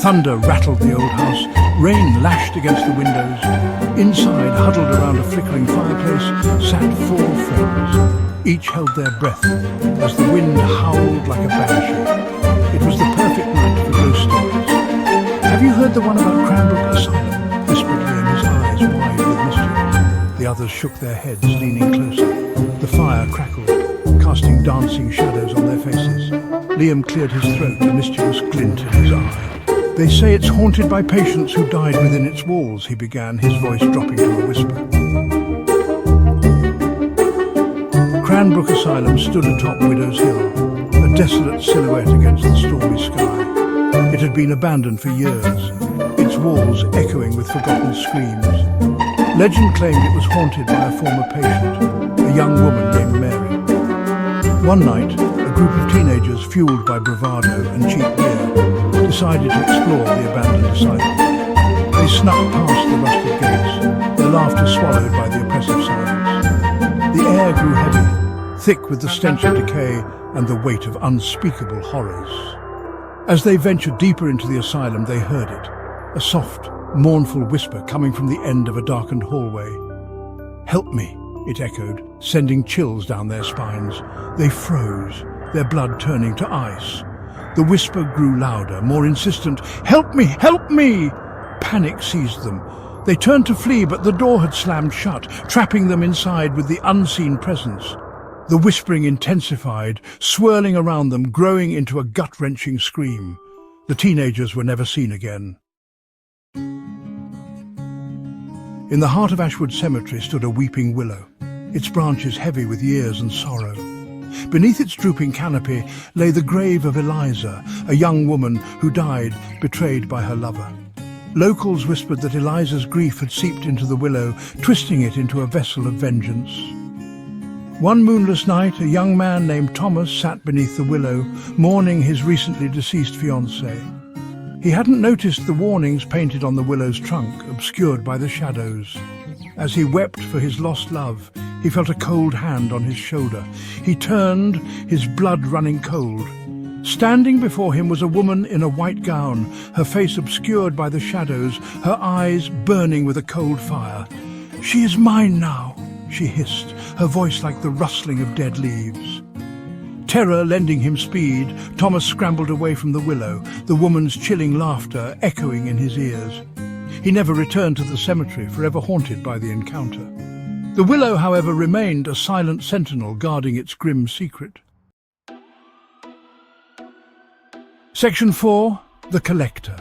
Thunder rattled the old house, rain lashed against the windows. Inside, huddled around a flickering fireplace, sat four friends. Each held their breath as the wind howled like a banshee. It was the perfect night for ghost stories. "Have you heard the one about Cranbrook Asylum?" whispered Liam, his eyes wide with mischief. The others shook their heads, leaning closer. The fire crackled, casting dancing shadows on their faces. Liam cleared his throat, a mischievous glint in his eye. "They say it's haunted by patients who died within its walls," he began, his voice dropping to a whisper. Cranbrook Asylum stood atop Widow's Hill, a desolate silhouette against the stormy sky. It had been abandoned for years, its walls echoing with forgotten screams. Legend claimed it was haunted by a former patient, a young woman named Mary. One night, a group of teenagers, fueled by bravado and cheap beer, decided to explore the abandoned asylum. They snuck past the rusted gates, their laughter swallowed by the oppressive silence. The air grew heavy, thick with the stench of decay and the weight of unspeakable horrors. As they ventured deeper into the asylum, they heard it, a soft, mournful whisper coming from the end of a darkened hallway. "Help me," it echoed, sending chills down their spines. They froze, their blood turning to ice. The whisper grew louder, more insistent. "Help me! Help me!" Panic seized them. They turned to flee, but the door had slammed shut, trapping them inside with the unseen presence. The whispering intensified, swirling around them, growing into a gut-wrenching scream. The teenagers were never seen again. In the heart of Ashwood Cemetery stood a weeping willow, its branches heavy with years and sorrow. Beneath its drooping canopy lay the grave of Eliza, a young woman who died betrayed by her lover. Locals whispered that Eliza's grief had seeped into the willow, twisting it into a vessel of vengeance. One moonless night, a young man named Thomas sat beneath the willow, mourning his recently deceased fiancée. He hadn't noticed the warnings painted on the willow's trunk, obscured by the shadows. As he wept for his lost love, he felt a cold hand on his shoulder. He turned, his blood running cold. Standing before him was a woman in a white gown, her face obscured by the shadows, her eyes burning with a cold fire. "She is mine now," she hissed, her voice like the rustling of dead leaves. Terror lending him speed, Thomas scrambled away from the willow, the woman's chilling laughter echoing in his ears. He never returned to the cemetery, forever haunted by the encounter. The willow, however, remained a silent sentinel guarding its grim secret. Section 4. The Collector.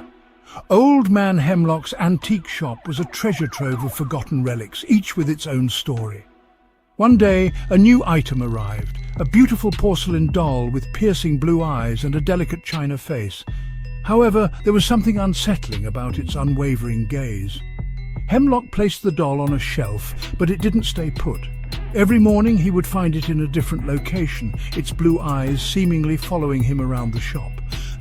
Old Man Hemlock's antique shop was a treasure trove of forgotten relics, each with its own story. One day, a new item arrived, a beautiful porcelain doll with piercing blue eyes and a delicate china face. However, there was something unsettling about its unwavering gaze. Hemlock placed the doll on a shelf, but it didn't stay put. Every morning he would find it in a different location, its blue eyes seemingly following him around the shop.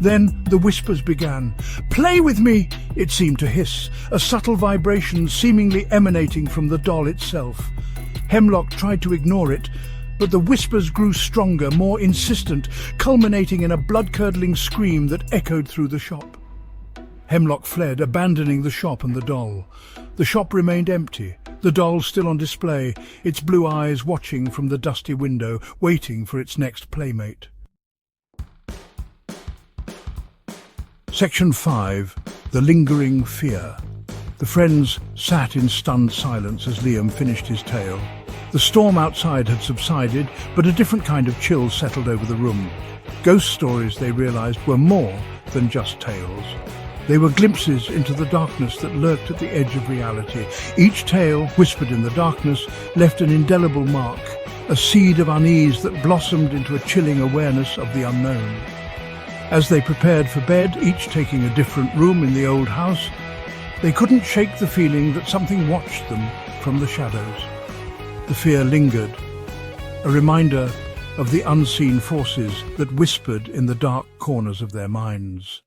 Then the whispers began. "Play with me!" it seemed to hiss, a subtle vibration seemingly emanating from the doll itself. Hemlock tried to ignore it, but the whispers grew stronger, more insistent, culminating in a blood-curdling scream that echoed through the shop. Hemlock fled, abandoning the shop and the doll. The shop remained empty, the doll still on display, its blue eyes watching from the dusty window, waiting for its next playmate. Section 5. The Lingering Fear. The friends sat in stunned silence as Liam finished his tale. The storm outside had subsided, but a different kind of chill settled over the room. Ghost stories, they realized, were more than just tales. They were glimpses into the darkness that lurked at the edge of reality. Each tale, whispered in the darkness, left an indelible mark, a seed of unease that blossomed into a chilling awareness of the unknown. As they prepared for bed, each taking a different room in the old house, they couldn't shake the feeling that something watched them from the shadows. The fear lingered, a reminder of the unseen forces that whispered in the dark corners of their minds.